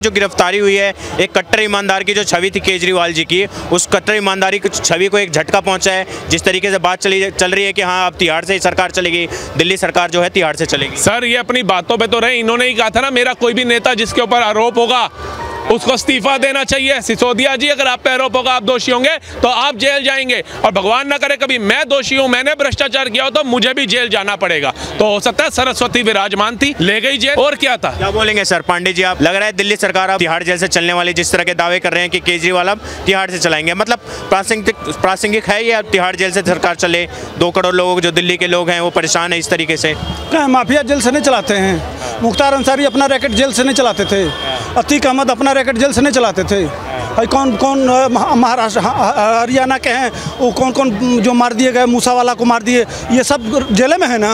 जो गिरफ्तारी हुई है एक कट्टर ईमानदार की जो छवि थी केजरीवाल जी की, उस कट्टर ईमानदारी की छवि को एक झटका पहुंचा है। जिस तरीके से बात चल रही है कि हाँ अब तिहाड़ से ही सरकार चलेगी, दिल्ली सरकार जो है तिहाड़ से चलेगी। सर ये अपनी बातों पे तो रहे, इन्होंने ही कहा था ना मेरा कोई भी नेता जिसके ऊपर आरोप होगा उसको इस्तीफा देना चाहिए। सिसोदिया जी अगर आप पे आरोप होगा आप दोषी होंगे तो आप जेल जाएंगे, और भगवान ना करे कभी मैं दोषी हूं, मैंने भ्रष्टाचार किया हो तो मुझे भी जेल जाना पड़ेगा। तो हो सकता है सरस्वती विराजमान थी, ले गई जेल, और क्या था। क्या बोलेंगे सर पांडे जी आप? लग रहा है दिल्ली सरकार अब तिहाड़ जेल से चलने वाली, जिस तरह के दावे कर रहे हैं कि केजरीवाल अब तिहाड़ से चलाएंगे, मतलब प्रासंगिक है ये अब तिहाड़ जेल से सरकार चले? 2 करोड़ लोग जो दिल्ली के लोग हैं वो परेशान है इस तरीके से। माफिया जेल से नहीं चलाते हैं, मुख्तार अंसारी अपना रैकेट जेल से नहीं चलाते थे, अतीक अहमद अपना रैकेट जेल से नहीं चलाते थे। कौन महाराष्ट्र हरियाणा के हैं वो कौन जो मार दिए गए, मूसावाला को मार दिए, ये सब जेले में है ना।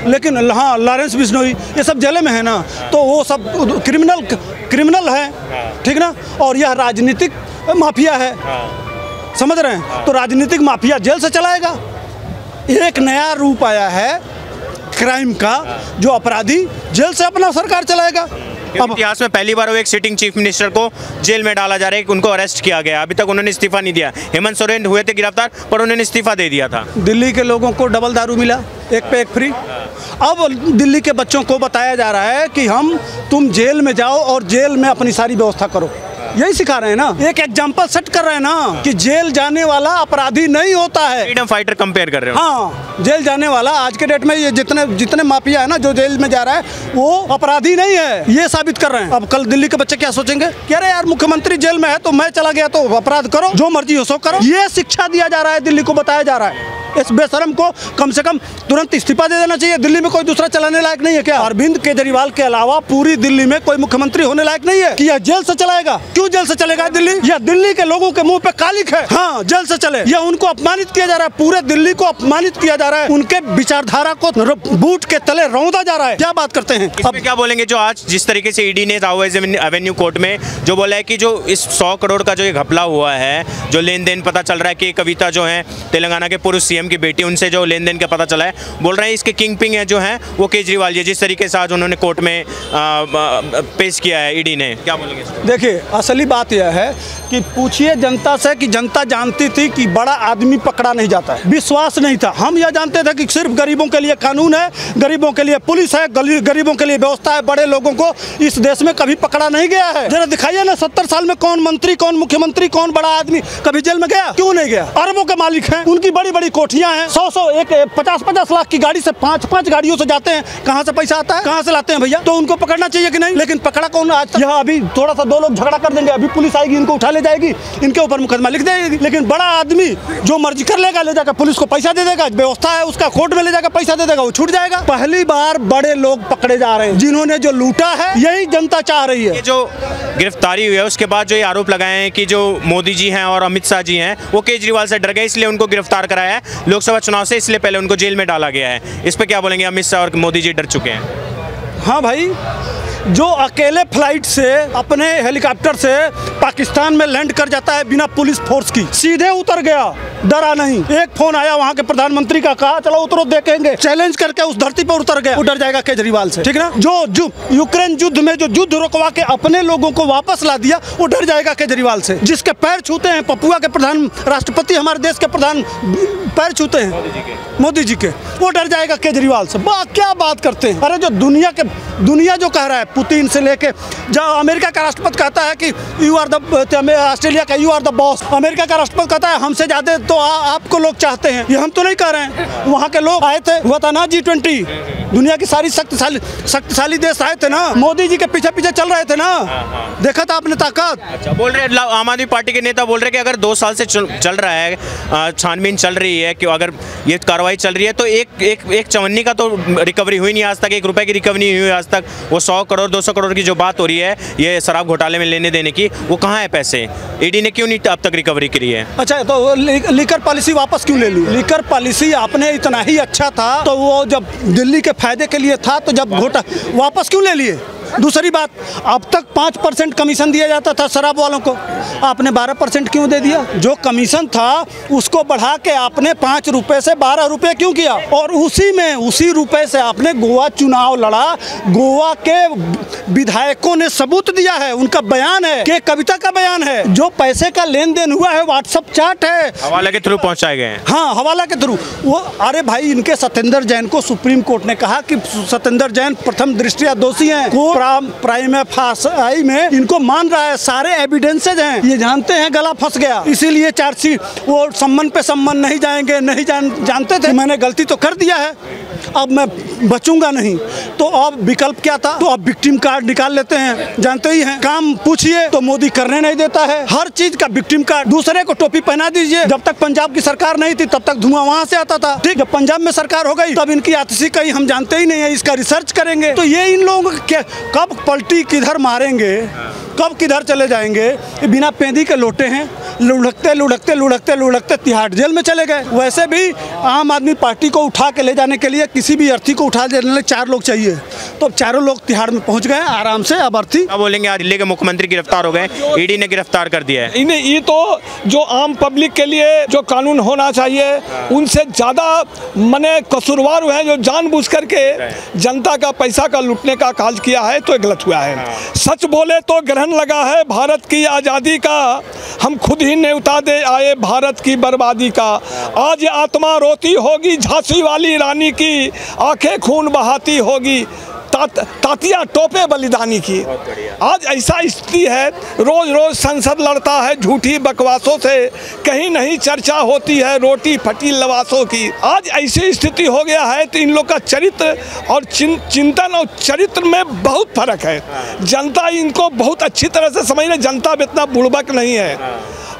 लेकिन हाँ लॉरेंस बिश्नोई ये सब जेले में है ना, तो वो सब क्रिमिनल है, ठीक ना। और यह राजनीतिक माफिया है, समझ रहे हैं। तो राजनीतिक माफिया जेल से चलाएगा। एक नया रूप आया है क्राइम का, जो अपराधी जेल से अपना सरकार चलाएगा। अब इतिहास में पहली बार वो एक सिटिंग चीफ मिनिस्टर को जेल में डाला जा रहा है, उनको अरेस्ट किया गया, अभी तक उन्होंने इस्तीफा नहीं दिया। हेमंत सोरेन हुए थे गिरफ्तार पर उन्होंने इस्तीफा दे दिया था। दिल्ली के लोगों को डबल दारू मिला, एक पे एक फ्री। अब दिल्ली के बच्चों को बताया जा रहा है कि तुम जेल में जाओ और जेल में अपनी सारी व्यवस्था करो, यही सिखा रहे हैं ना। एक एग्जाम्पल सेट कर रहे हैं ना कि जेल जाने वाला अपराधी नहीं होता है। फ्रीडम फाइटर कंपेयर कर रहे हो। हाँ, जेल जाने वाला आज के डेट में ये जितने माफिया है ना जो जेल में जा रहा है वो अपराधी नहीं है, ये साबित कर रहे हैं। अब कल दिल्ली के बच्चे क्या सोचेंगे कि अरे यार मुख्यमंत्री जेल में है तो मैं चला गया तो अपराध करो, जो मर्जी हो सो करो। ये शिक्षा दिया जा रहा है, दिल्ली को बताया जा रहा है। इस बेशरम को कम से कम तुरंत इस्तीफा दे देना चाहिए। दिल्ली में कोई दूसरा चलाने लायक नहीं है क्या? अरविंद केजरीवाल के अलावा पूरी दिल्ली में कोई मुख्यमंत्री होने लायक नहीं है कि यह जेल से चलाएगा। क्यों जेल से चलेगा दिल्ली? यह दिल्ली के लोगों के मुंह पे कालिक है। हाँ, जेल से चले। यह उनको अपमानित किया जा रहा है, पूरे दिल्ली को अपमानित किया जा रहा है, उनके विचारधारा को बूट के तले रौंदा जा रहा है। क्या बात करते हैं? अब क्या बोलेंगे जो आज जिस तरीके से ईडी ने राउज एवेन्यू कोर्ट में जो बोला है कि जो इस 100 करोड़ का जो ये घपला हुआ है, जो लेन देन पता चल रहा है कि कविता जो है तेलंगाना के पूर्व सीएम की बेटी, उनसे जो लेन देन का पता चला है, बोल रहे हैं इसके किंग पिंग है जो है वो केजरीवाल जी, जिस तरीके से आज उन्होंने कोर्ट में पेश किया है ईडी ने। क्या बोलेंगे? देखिए असली बात यह है कि पूछिए जनता से कि जनता जानती थी कि बड़ा आदमी पकड़ा नहीं जाता है, विश्वास नहीं था। हम यह जानते थे कि सिर्फ गरीबों के लिए कानून है, गरीबों के लिए पुलिस है, गरीबों के लिए व्यवस्था है, बड़े लोगों को इस देश में कभी पकड़ा नहीं गया है। जरा दिखाइए ना 70 साल में कौन मंत्री, कौन मुख्यमंत्री, कौन बड़ा आदमी कभी जेल में गया? क्यों नहीं गया? अरबों के मालिक हैं, उनकी बड़ी बड़ी कोठियां हैं, 100 50 लाख की गाड़ी से 5 गाड़ियों से जाते हैं। कहाँ से पैसा आता है, कहाँ से लाते हैं भैया? तो उनको पकड़ना चाहिए कि नहीं? लेकिन पकड़ा कौन आज तक? यहाँ अभी थोड़ा सा 2 लोग झगड़ा कर देंगे, अभी पुलिस आएगी, इनको उठा ले जाएगी, इनके ऊपर मुकदमा लिख देगी। लेकिन बड़ा आदमी जो मर्जी कर लेगा, ले जाकर पुलिस को पैसा दे देगा, व्यवस्था है उसका, कोर्ट में ले जाकर पैसा दे देगा, वो छूट जाएगा। पहली बार बड़े लोग पकड़े जा रहे हैं, जिन्होंने जो लूटा है, यही जनता चाह रही है। ये जो गिरफ्तारी हुई है उसके बाद जो ये आरोप लगाए हैं कि जो मोदी जी हैं और अमित शाह जी हैं वो केजरीवाल से डर गए, इसलिए उनको गिरफ्तार कराया है लोकसभा चुनाव से, इसलिए पहले उनको जेल में डाला गया है। इस पे क्या बोलेंगे? अमित शाह और मोदी जी डर चुके हैं। हाँ भाई, जो अकेले फ्लाइट से अपने हेलीकॉप्टर से पाकिस्तान में लैंड कर जाता है बिना पुलिस फोर्स की, सीधे उतर गया, डरा नहीं। एक फोन आया वहाँ के प्रधानमंत्री का, कहा चलो उतरो देखेंगे, चैलेंज करके उस धरती पर उतर गया, वो डर जाएगा केजरीवाल से, ठीक ना। जो यूक्रेन युद्ध में जो युद्ध रुकवा के अपने लोगों को वापस ला दिया, वो डर जाएगा केजरीवाल से। जिसके पैर छूते हैं पपुआ के प्रधान राष्ट्रपति, हमारे देश के प्रधान पैर छूते हैं मोदी जी के, वो डर जाएगा केजरीवाल से। क्या बात करते हैं? अरे जो दुनिया जो कह रहा है, पुतिन से लेके जब अमेरिका का राष्ट्रपति कहता है कि यू आर द, ऑस्ट्रेलिया का you are the boss, America का राष्ट्रपति कहता है हमसे ज्यादा तो आपको लोग चाहते हैं। ये हम तो नहीं कह रहे हैं, वहाँ के लोग आए थे, हुआ था ना G20, दुनिया की सारी शक्तिशाली देश आए थे ना, मोदी जी के पीछे पीछे चल रहे थे ना, देखा था आपने ताकत। अच्छा, बोल रहे आम आदमी पार्टी के नेता बोल रहे कि अगर 2 साल से चल रहा है, छानबीन चल रही है कि अगर ये कार्रवाई चल रही है तो एक चवन्नी का तो रिकवरी हुई नहीं आज तक, 1 रुपए की रिकवरी नहीं हुई आज तक। वो 100 करोड़ 200 करोड़ की जो बात हो रही है ये शराब घोटाले में लेने देने की, वो कहाँ है पैसे? ईडी ने क्यों नहीं अब तक रिकवरी करी है? अच्छा, तो लीकर पॉलिसी वापस क्यों ले ली? लीकर पॉलिसी आपने इतना ही अच्छा था तो वो जब दिल्ली के फायदे के लिए था, तो जब घोटा वापस क्यों ले लिए? दूसरी बात, अब तक 5% कमीशन दिया जाता था शराब वालों को, आपने 12% क्यों दे दिया? जो कमीशन था उसको बढ़ा के आपने 5 रुपए से 12 रुपए क्यों किया? और उसी रुपए से आपने गोवा चुनाव लड़ा। गोवा के विधायकों ने सबूत दिया है, उनका बयान है कि कविता का बयान है, जो पैसे का लेन देन हुआ है व्हाट्सएप चैट है, हवाला के थ्रू पहुंचाए गए हैं। हाँ, हवाला के थ्रू। वो अरे भाई, इनके सत्येंद्र जैन को सुप्रीम कोर्ट ने कहा कि सत्येंद्र जैन प्रथम दृष्टया दोषी हैं। प्राइम फासाई में इनको मान रहा है, सारे एविडेंसेज हैं, ये जानते हैं गला फंस गया, इसीलिए चार्जशीट, वो सम्मन पे सम्मन नहीं जाएंगे, नहीं जानते थे मैंने गलती तो कर दिया है, अब मैं बचूंगा नहीं, तो अब विकल्प क्या था? तो अब विक्टिम कार्ड निकाल लेते हैं, जानते ही हैं, काम पूछिए तो मोदी करने नहीं देता है, हर चीज का विक्टिम कार्ड। दूसरे को टोपी पहना दीजिए, जब तक पंजाब की सरकार नहीं थी तब तक धुआं वहां से आता था, ठीक, जब पंजाब में सरकार हो गई तब इनकी आतिशी कहीं हम जानते ही नहीं है, इसका रिसर्च करेंगे। तो ये इन लोगों के कब पलटी किधर मारेंगे, कब किधर चले जाएंगे, ये बिना पेंदी के लोटे हैं, लुढ़कते तिहाड़ जेल में चले गए। वैसे भी आम आदमी पार्टी को उठा के ले जाने के लिए, किसी भी अर्थी को उठा देने के 4 लोग चाहिए, तो चारों लोग तिहाड़ में पहुंच गए आराम से। अब अर्थी क्या बोलेंगे? आज दिल्ली के मुख्यमंत्री गिरफ्तार हो गए, ईडी ने गिरफ्तार कर दिया है। इन्हें ये तो जो आम पब्लिक के लिए जो कानून होना चाहिए, उनसे ज़्यादा मने कसूरवार हुए हैं, जो जानबूझ करके जनता का पैसा का लूटने का काज किया है, तो गलत हुआ है। सच बोले तो ग्रहण लगा है भारत की आज़ादी का, हम खुद ही न्योता दे आए भारत की बर्बादी का। आज आत्मा रोती होगी झांसी वाली रानी की, आंखें खून बहाती होगी तातिया टोपे बलिदानी की। आज ऐसा स्थिति है, रोज रोज संसद लड़ता है झूठी बकवासों से, कहीं नहीं चर्चा होती है रोटी फटी लवासों की। आज ऐसी स्थिति हो गया है तो इन लोग का चरित्र और चिंतन और चरित्र में बहुत फर्क है। जनता इनको बहुत अच्छी तरह से समझ रही, जनता में इतना बुड़बक नहीं है।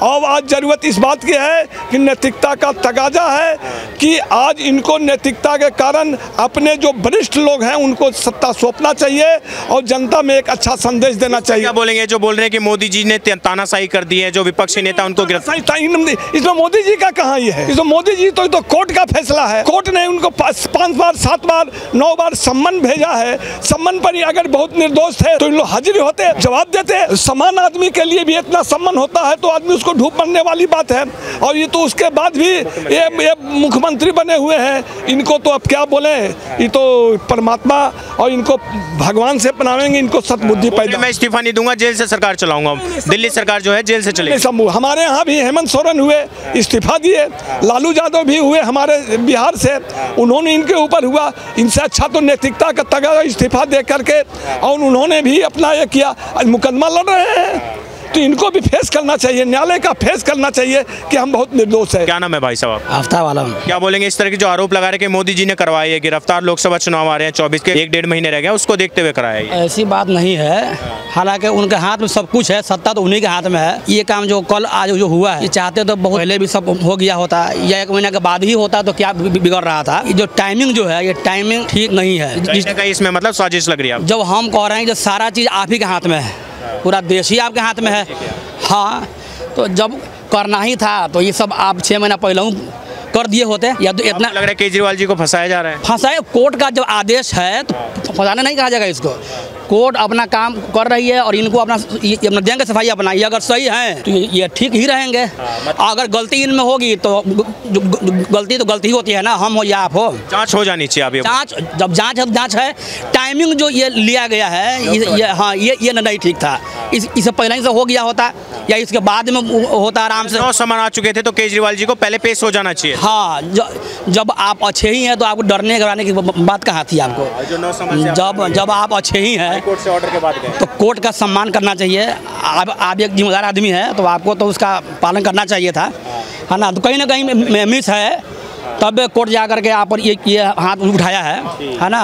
और आज ज़रूरत इस बात की है कि नैतिकता का तकाजा है कि आज इनको नैतिकता के कारण अपने जो वरिष्ठ लोग हैं उनको सत्ता सौंपना चाहिए और जनता में एक अच्छा संदेश देना चाहिए। क्या बोलेंगे जो बोल रहे हैं कि मोदी जी ने तानाशाही कर दी है, जो विपक्षी नेता उनको गिरफ्तार? इसमें मोदी जी का कहाँ ये है? इसमें मोदी जी तो कोर्ट का फैसला है, कोर्ट ने उनको 5 बार 7 बार 9 बार सम्मन भेजा है। सम्मन पर ही अगर बहुत निर्दोष थे तो इन लोग हाजिर होते, जवाब देते। समान आदमी के लिए भी इतना सम्मन होता है तो आदमी उसको धूप बनने वाली बात है। और ये तो उसके बाद भी ये मुख्यमंत्री बने हुए हैं, इनको तो अब क्या बोले, ये तो परमात्मा और इनको भगवान से बनावेंगे, इनको सतबुद्धि पैदा। मैं इस्तीफा नहीं दूंगा, जेल से सरकार चलाऊंगा, दिल्ली सरकार जो है जेल से चलेगी। हमारे यहाँ भी हेमंत सोरेन हुए, इस्तीफा दिए, लालू यादव भी हुए हमारे बिहार से, उन्होंने इनके ऊपर हुआ। इनसे अच्छा तो नैतिकता का तगाजा इस्तीफा दे करके, और उन्होंने भी अपना ये किया, मुकदमा लड़ रहे हैं। तो इनको भी फेस करना चाहिए, न्यायालय का फेस करना चाहिए कि हम बहुत निर्दोष है। क्या नाम है भाई साहब? आफ्ताब आलम। क्या बोलेंगे इस तरह के जो आरोप लगा रहे कि मोदी जी ने करवाए है गिरफ्तार, लोकसभा चुनाव आ रहे हैं 24 के 1-1.5 महीने रह गए, उसको देखते हुए कराया है? ऐसी बात नहीं है, हालांकि उनके हाथ में सब कुछ है, सत्ता तो उन्हीं के हाथ में है। ये काम जो कल आज जो हुआ है, ये चाहते तो बहुत पहले भी सब हो गया होता, या 1 महीने के बाद ही होता तो क्या बिगड़ रहा था। ये जो टाइमिंग जो है, ये टाइमिंग ठीक नहीं है। इसमें मतलब साजिश लग रही है। जब हम कह रहे हैं जो सारा चीज़ आप ही के हाथ में है, पूरा देश ही आपके हाथ में है। हाँ, तो जब करना ही था तो ये सब आप 6 महीना पहले कर दिए होते, या तो इतना लग रहा है केजरीवाल जी को फंसाया जा रहा है। फंसाए, कोर्ट का जब आदेश है तो फंसाना नहीं कहा जाएगा इसको। कोर्ट अपना काम कर रही है और इनको अपना देंगे सफाई अपना, ये अगर सही है तो ये ठीक ही रहेंगे। अगर गलती इनमें होगी तो गलती तो गलती होती है ना, हम हो या आप हो। जांच हो जानी चाहिए। अभी जांच, जब जांच है, टाइमिंग जो ये लिया गया है, ये नहीं ठीक था। इससे पहले ही से हो गया होता या इसके बाद में होता आराम से। 9 सम्मन आ चुके थे तो केजरीवाल जी को पहले पेश हो जाना चाहिए। हाँ, जब आप अच्छे ही हैं तो आपको डरने घबराने की बात कहाँ थी आपको? जब आप अच्छे ही हैं कोर्ट से ऑर्डर के बाद गए तो कोर्ट का सम्मान करना चाहिए। आप एक जिम्मेदार आदमी है तो आपको तो उसका पालन करना चाहिए था, है ना। तो कहीं ना कहीं मिस है, तब कोर्ट जा करके आप ये हाथ उठाया है ना।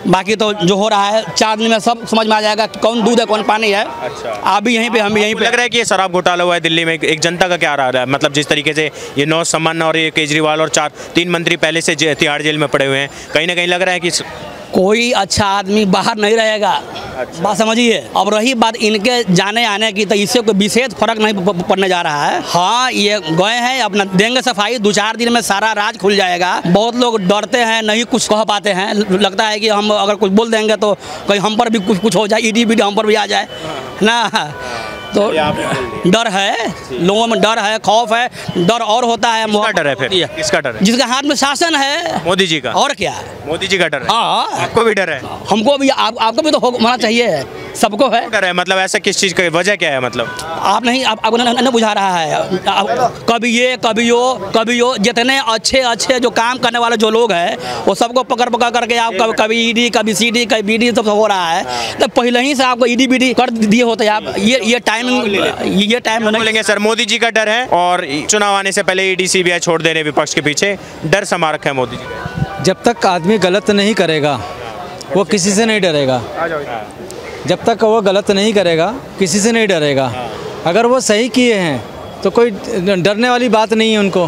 बाकी तो जो हो रहा है 4 दिन में सब समझ में आ जाएगा कि कौन दूध है कौन पानी है। अच्छा। आप भी यहीं पे, हम भी यहीं पे। लग रहा है कि ये शराब घोटाला हुआ है दिल्ली में, एक जनता का क्या रहा है? मतलब जिस तरीके से ये 9 सम्मन और ये केजरीवाल और 3 मंत्री पहले से तिहाड़ जेल में पड़े हुए हैं, कहीं ना कहीं लग रहा है कि कोई अच्छा आदमी बाहर नहीं रहेगा। बात समझिए। अब रही बात इनके जाने आने की, तो इससे कोई विशेष फर्क नहीं पड़ने जा रहा है। हाँ, ये गए हैं, अपना देंगे सफाई, 2-4 दिन में सारा राज खुल जाएगा। बहुत लोग डरते हैं, नहीं कुछ कह पाते हैं, लगता है कि हम अगर कुछ बोल देंगे तो कहीं हम पर भी कुछ हो जाए, ईडी बीडी हम पर भी आ जाए ना। तो डर है, लोगों में डर है, खौफ है, डर और होता है। किसका डर है फिर? किसका डर है? जिसके हाथ में शासन है, मोदी जी का। और क्या? मोदी जी का डर है। हाँ, आपको भी डर है? हमको भी, आपको भी तो होना चाहिए, सबको है डर है। मतलब ऐसा किस चीज़ का, वजह क्या है? मतलब आप नहीं, आपको नहीं बुझा रहा है। कभी ये कभी वो जितने अच्छे जो काम करने वाले जो लोग हैं, वो सबको पकड़ करके आप कभी ईडी, कभी सीडी, कभी बीडी, सब हो रहा है। तो पहले ही से आपको ईडी बीडी कर दिए होते आप। ये टाइम बोलेंगे सर, मोदी जी का डर है और चुनाव आने से पहले ईडी सीबीआई छोड़ दे रहे विपक्ष के पीछे, डर समा रखा है मोदी जी का। जब तक आदमी गलत नहीं करेगा वो किसी से नहीं डरेगा। जब तक वो गलत नहीं करेगा किसी से नहीं डरेगा। अगर वो सही किए हैं तो कोई डरने वाली बात नहीं है उनको।